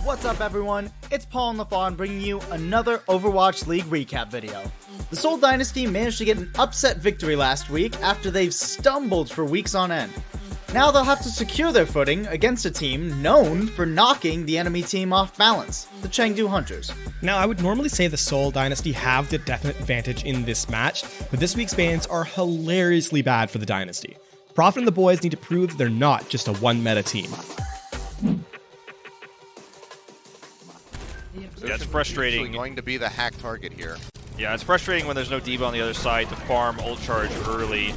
What's up everyone, it's Paul and LaFon bringing you another Overwatch League recap video. The Seoul Dynasty managed to get an upset victory last week after they've stumbled for weeks on end. Now they'll have to secure their footing against a team known for knocking the enemy team off balance, the Chengdu Hunters. Now, I would normally say the Seoul Dynasty have the definite advantage in this match, but this week's bans are hilariously bad for the Dynasty. Prophet and the boys need to prove that they're not just a one-meta team. Yeah, it's frustrating. Going to be the hack target here. Yeah, it's frustrating when there's no D.Va on the other side to farm ult charge early.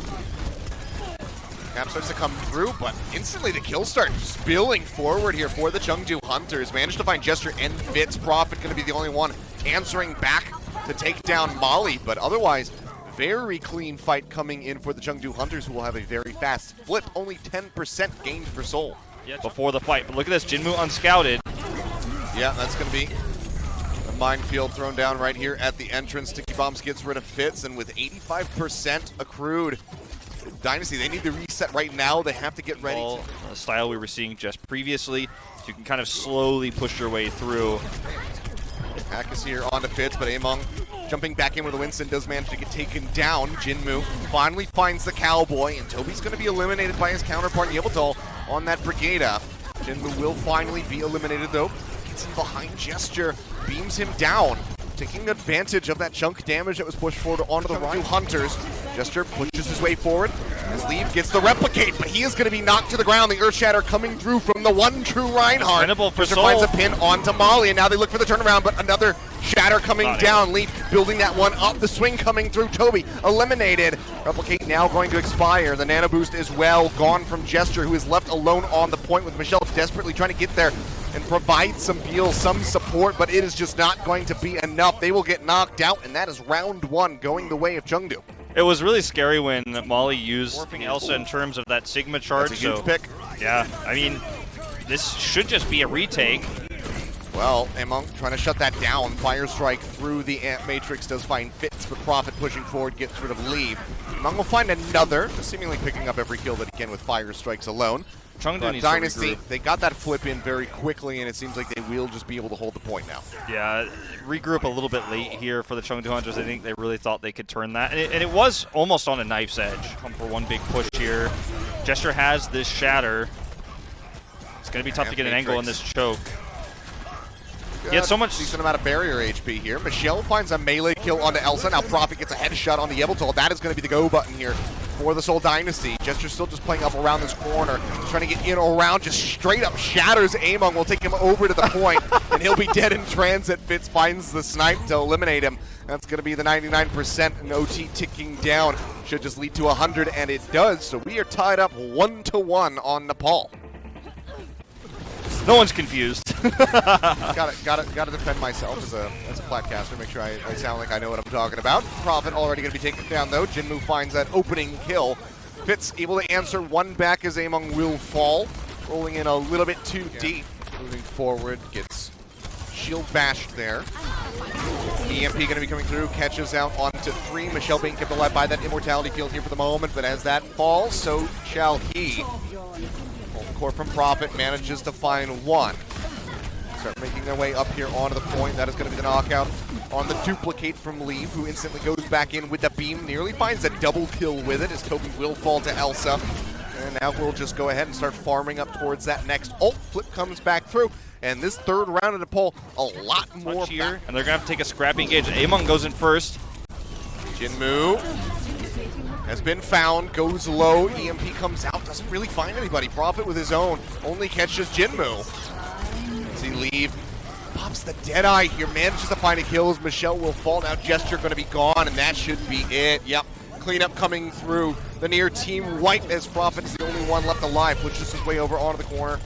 Cap starts to come through, but instantly the kills start spilling forward here for the Chengdu Hunters. Managed to find Jester and Fitz. Prophet going to be the only one answering back to take down Molly, but otherwise, very clean fight coming in for the Chengdu Hunters, who will have a very fast flip. Only 10% gained for Seoul. Yeah, before the fight, but look at this, Jinmu unscouted. Yeah, that's going to be a minefield thrown down right here at the entrance. Sticky Bombs gets rid of Fitz, and with 85% accrued, Dynasty, they need to reset right now. They have to get ready. The style we were seeing just previously, so you can kind of slowly push your way through. Hack is here onto Fitz, but Among jumping back in with the Winston does manage to get taken down. Jinmu finally finds the Cowboy, and Toby's going to be eliminated by his counterpart Yveltal on that Brigada. Jinmu will finally be eliminated though. Gets him behind Gesture, beams him down, taking advantage of that chunk damage that was pushed forward onto the Chengdu Hunters. Gesture pushes his way forward as Leave gets the replicate, but he is going to be knocked to the ground. The Earthshatter coming through from the one true Reinhardt. Gesture finds a pin onto Molly, and now they look for the turnaround, but another Shatter coming down. Leaf building that one up. The swing coming through. Toby eliminated. Replicate now going to expire. The Nano Boost is well gone from Gesture, who is left alone on the point with Michelle desperately trying to get there and provide some heal, some support, but it is just not going to be enough. They will get knocked out, and that is round one going the way of Chengdu. It was really scary when Molly used Elsa in terms of that Sigma charge. That's a huge pick. Yeah, I mean, this should just be a retake. Well, Among trying to shut that down. Fire Strike through the Ant Matrix does find Fitz, but Prophet pushing forward gets rid of Leave. Among will find another, seemingly picking up every kill that he can with Fire Strikes alone. Dynasty, they got that flip in very quickly, and it seems like they will just be able to hold the point now. Yeah, regroup a little bit late here for the Chengdu Hunters. I think they really thought they could turn that. And it was almost on a knife's edge. Come for one big push here. Gesture has this Shatter. It's going to be tough to get an angle on this choke. He had so much decent amount of barrier HP here. Michelle finds a melee kill onto Elsa. Now Prophet gets a headshot on the Yveltal. That is going to be the go button here for the Seoul Dynasty. Gesture still just playing up around this corner, trying to get in around, just straight up shatters Among. Will take him over to the point, and he'll be dead in transit. Fitz finds the snipe to eliminate him. That's going to be the 99% and OT ticking down. Should just lead to 100, and it does. So we are tied up 1-1 on Nepal. No one's confused. gotta defend myself as a platcaster. Make sure I sound like I know what I'm talking about. Prophet already gonna be taken down though. Jinmu finds that opening kill. Fitz able to answer one back as Among will fall. Rolling in a little bit too deep. Moving forward, gets shield bashed there. EMP gonna be coming through, catches out onto 3. Michelle being kept alive by that immortality field here for the moment, but as that falls, so shall he. Core from Prophet manages to find one. Start making their way up here onto the point. That is going to be the knockout on the duplicate from Leave, who instantly goes back in with the beam. Nearly finds a double kill with it as Toby will fall to Elsa. And now we'll just go ahead and start farming up towards that next ult. Flip comes back through. And this third round of the poll, a lot more here. And they're going to have to take a scrappy engage. Among goes in first. Jinmu has been found, goes low, EMP comes out, doesn't really find anybody. Prophet with his own, only catches Jinmu. As he Leave, pops the Deadeye here, manages to find a kill as Michelle will fall. Now Gesture going to be gone, and that should be it. Yep, cleanup coming through. The near team white as Prophet is the only one left alive, pushes his way over onto the corner.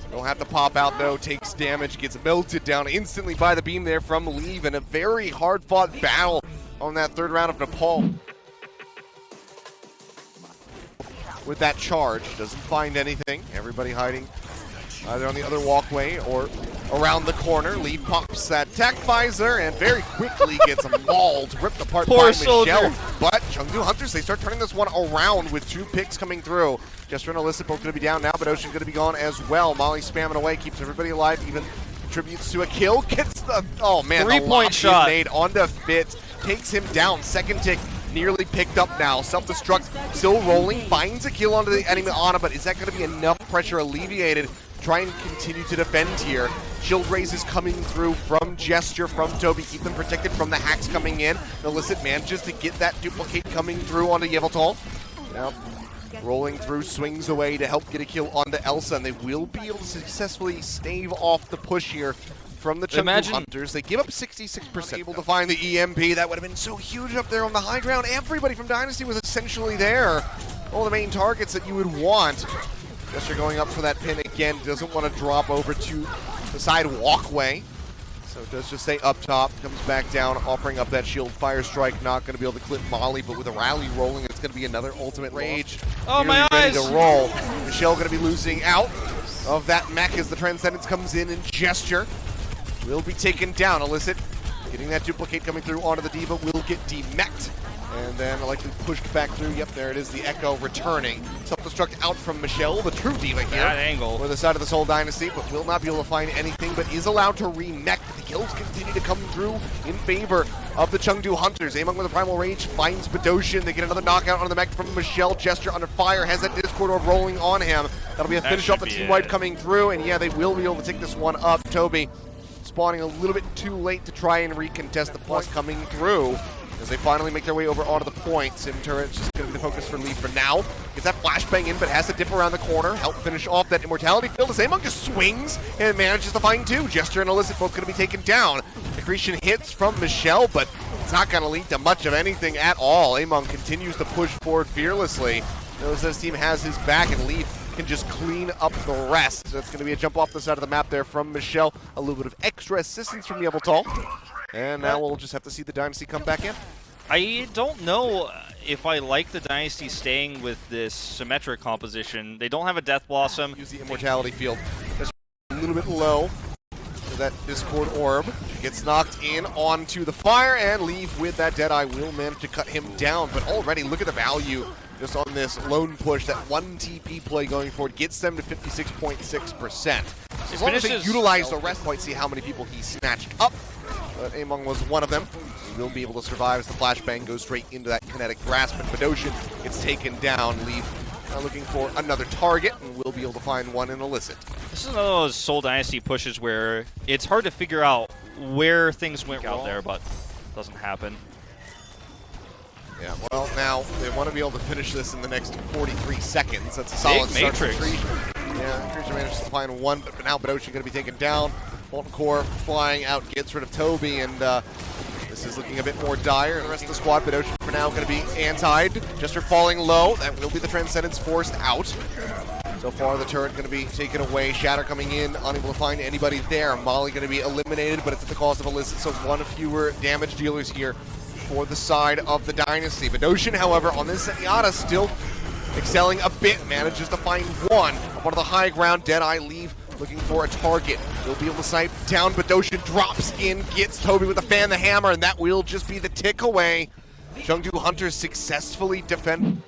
He'll have to pop out though, takes damage, gets melted down instantly by the beam there from Leave, and a very hard-fought battle on that third round of Nepal. With that charge, doesn't find anything. Everybody hiding either on the other walkway or around the corner. Lee pops that tech visor and very quickly gets mauled, ripped apart Poor by soldier. Michelle. But Chengdu Hunters, they start turning this one around with 2 picks coming through. Jester and Alyssa both going to be down now, but Ocean going to be gone as well. Molly spamming away, keeps everybody alive, even contributes to a kill. Gets the, oh man, 3-point shot. Made onto Fitz, takes him down. Second tick nearly picked up now. Self-destruct, still rolling, finds a kill onto the enemy Ana, but is that going to be enough pressure alleviated to try and continue to defend here? Shield raise is coming through from Gesture, from Toby, keep them protected from the hacks coming in. Illicit manages to get that duplicate coming through onto Yveltal. Now, rolling through, swings away to help get a kill onto Elsa, and they will be able to successfully stave off the push here from the Chengdu Hunters. They give up 66%. Able to find the EMP. That would have been so huge up there on the high ground. Everybody from Dynasty was essentially there. All the main targets that you would want. Gesture going up for that pin again. Doesn't want to drop over to the side walkway. So it does just stay up top. Comes back down, offering up that shield. Fire strike, not going to be able to clip Molly, but with a rally rolling, it's going to be another ultimate rage. Oh, my ready eyes! to roll. Michelle going to be losing out of that mech as the Transcendence comes in and Gesture will be taken down. Illicit getting that duplicate coming through onto the Diva will get demeched. And then likely pushed back through. Yep, there it is, the Echo returning. Self-destruct out from Michelle, the true Diva here. That angle. For the side of the Seoul Dynasty, but will not be able to find anything, but is allowed to re-mech. The kills continue to come through in favor of the Chengdu Hunters. Among with a Primal Rage finds Badoshin. They get another knockout on the mech from Michelle. Gesture under fire, has that Discord orb rolling on him. That'll be a finish off the team wipe coming through, and yeah, they will be able to take this one up. Toby spawning a little bit too late to try and recontest the plus coming through. As they finally make their way over onto the point. Sim Turret's just going to be the focus for Lee for now. Gets that flashbang in, but has to dip around the corner. Help finish off that Immortality field as Among just swings and manages to find 2. Gesture and Illicit both going to be taken down. Accretion hits from Michelle, but it's not going to lead to much of anything at all. Among continues to push forward fearlessly. Knows this team has his back, and Lee can just clean up the rest. So it's going to be a jump off the side of the map there from Michelle. A little bit of extra assistance from Yveltal. And now we'll just have to see the Dynasty come back in. I don't know if I like the Dynasty staying with this symmetric composition. They don't have a Death Blossom. Use the Immortality field. Just a little bit low. So that Discord orb gets knocked in onto the fire, and Leave with that Deadeye will manage to cut him down. But already, look at the value just on this lone push. That 1 TP play going forward gets them to 56.6%. As long as they utilize the rest, quite see how many people he snatched up. But Among was one of them. He will be able to survive as the flashbang goes straight into that kinetic grasp. And Badoshin gets taken down. Leave looking for another target, and will be able to find one in Illicit. This is one of those Seoul Dynasty pushes where it's hard to figure out where things went out there, but it doesn't happen. Yeah, well, now they want to be able to finish this in the next 43 seconds. That's a solid start for Creature. Yeah, Creature manages to find 1, but now Badoshin going to be taken down. Molten Core flying out, gets rid of Toby, and this is looking a bit more dire. The rest of the squad, Badoshin for now going to be antied. Jester falling low. That will be the Transcendence forced out. So far, the turret going to be taken away. Shatter coming in, unable to find anybody there. Molly going to be eliminated, but it's at the cost of Illicit, so 1 fewer damage dealers here for the side of the Dynasty. Badoshin, however, on this Zenyatta still excelling a bit. Manages to find 1 up on the high ground. Deadeye Leave looking for a target. He'll be able to snipe down. Badoshin drops in, gets Toby with a fan the hammer, and that will just be the tick away. Chengdu Hunters successfully defend.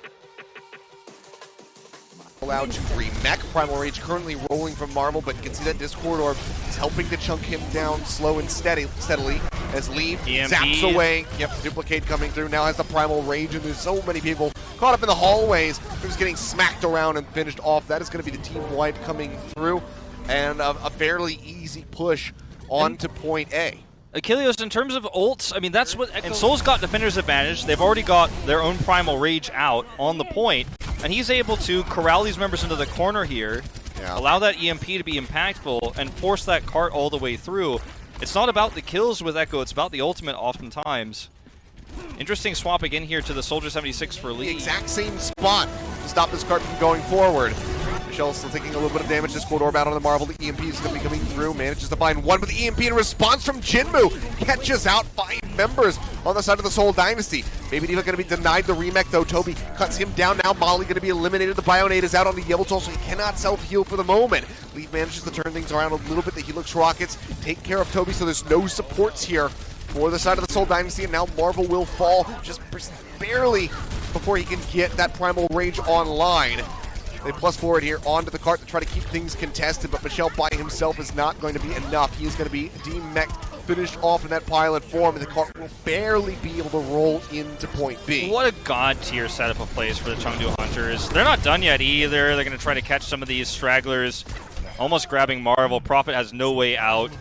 Allowed to remech. Primal Rage currently rolling from Marvel, but you can see that Discord Orb is helping to chunk him down slow and steadily as Leave zaps away. Yep, duplicate coming through. Now has the Primal Rage, and there's so many people caught up in the hallways. They're just getting smacked around and finished off. That is going to be the team wipe coming through, and a fairly easy push on to point A. Achilles, in terms of ults, I mean, that's what... And Seoul's got defender's advantage. They've already got their own Primal Rage out on the point, and he's able to corral these members into the corner here, allow that EMP to be impactful, and force that cart all the way through. It's not about the kills with Echo, it's about the ultimate oftentimes. Interesting swap again here to the Soldier 76 for Lee. The exact same spot to stop this cart from going forward. Michelle still taking a little bit of damage. This Cold Orb out on the Marvel. The EMP is going to be coming through. Manages to find one, but the EMP in response from Jinmu catches out 5 members on the side of the Seoul Dynasty. Maybe even going to be denied the remake, though. Toby cuts him down now. Molly going to be eliminated. The Bionade is out on the Yellowtail, so he cannot self-heal for the moment. Leaf manages to turn things around a little bit. The Helix Rockets take care of Toby, so there's no supports here for the side of the Seoul Dynasty, and now Marvel will fall just barely before he can get that Primal Rage online. They plus forward here onto the cart to try to keep things contested, but Michelle by himself is not going to be enough. He is going to be demeched, finished off in that pilot form, and the cart will barely be able to roll into point B. What a god tier setup of plays for the Chengdu Hunters. They're not done yet either. They're going to try to catch some of these stragglers, almost grabbing Marvel. Prophet has no way out.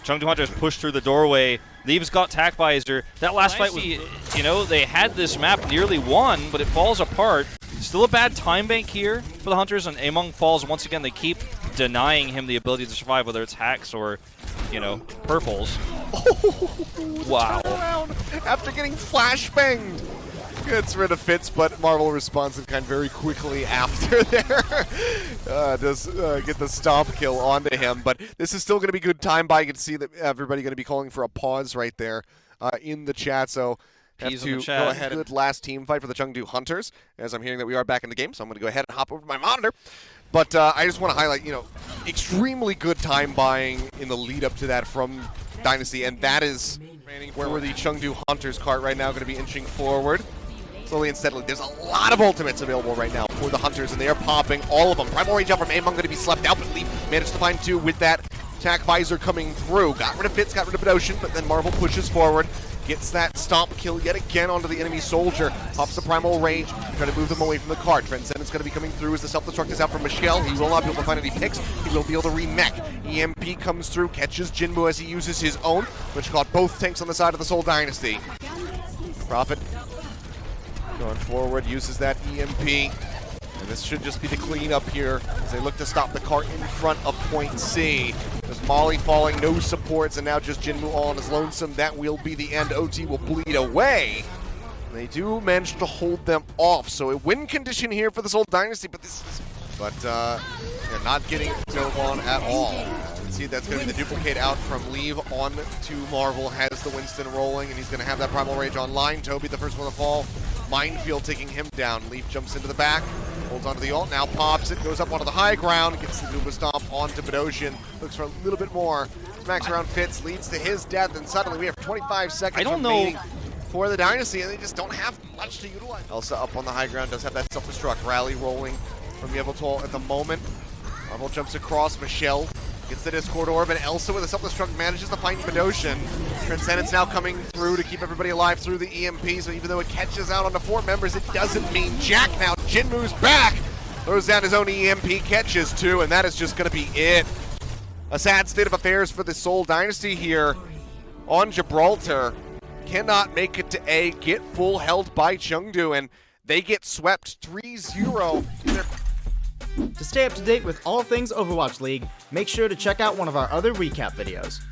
Chengdu Hunters push through the doorway. Leaves got Tac Visor. That last fight was, you know, they had this map nearly won, but it falls apart. Still a bad time bank here for the Hunters, and Among falls once again. They keep denying him the ability to survive, whether it's hacks or, you know, purples. Wow. After getting flashbanged. Gets rid of Fitz, but Marvel responds in kind very quickly after there. Does get the stomp kill onto him, but this is still going to be good time by. You can see that everybody going to be calling for a pause right there in the chat, so have to go ahead. Good last team fight for the Chengdu Hunters, as I'm hearing that we are back in the game, so I'm going to go ahead and hop over to my monitor. But I just want to highlight, you know, extremely good time buying in the lead up to that from Dynasty, and that is where the Chengdu Hunters cart right now going to be inching forward. Slowly and steadily. There's a lot of ultimates available right now for the Hunters, and they are popping all of them. Primal Rage out from Among going to be slept out, but Leaf managed to find 2 with that Tac Visor coming through. Got rid of Fitz, got rid of Bedosian, but then Marvel pushes forward, gets that stomp kill yet again onto the enemy soldier, pops the Primal Rage, trying to move them away from the cart. Transcendence going to be coming through as the self-destruct is out from Michelle. He will not be able to find any picks. He will be able to remech. EMP comes through, catches Jinmu as he uses his own, which caught both tanks on the side of the Seoul Dynasty. Prophet going forward, uses that EMP, and this should just be the cleanup here as they look to stop the cart in front of point C. There's Molly falling, no supports, and now just Jinmu all on his lonesome. That will be the end. OT will bleed away. They do manage to hold them off, so a win condition here for the Seoul Dynasty, but this is, yeah, not getting Novon at all. You can see that's going to be the duplicate out from Leave on to Marvel, has the Winston rolling, and he's going to have that Primal Rage online. Toby, the first one to fall. Minefield taking him down. Leaf jumps into the back, holds onto the ult, now pops it, goes up onto the high ground, gets the Gooba Stomp onto Bedosian, looks for a little bit more. Smacks around Fitz, leads to his death, and suddenly we have 25 seconds remaining for the Dynasty, and they just don't have much to utilize. Elsa up on the high ground, does have that self-destruct. Rally rolling from Yveltal at the moment. Marvel jumps across, Michelle gets the Discord Orb, and Elsa with a self-destruct manages to find Bedosian. Transcendence now coming through to keep everybody alive through the EMP, so even though it catches out onto 4 members, it doesn't mean jack now. Jinmu's back, throws down his own EMP, catches 2, and that is just going to be it. A sad state of affairs for the Seoul Dynasty here on Gibraltar. Cannot make it to A, get full held by Chengdu, and they get swept 3-0. To stay up to date with all things Overwatch League, make sure to check out one of our other recap videos.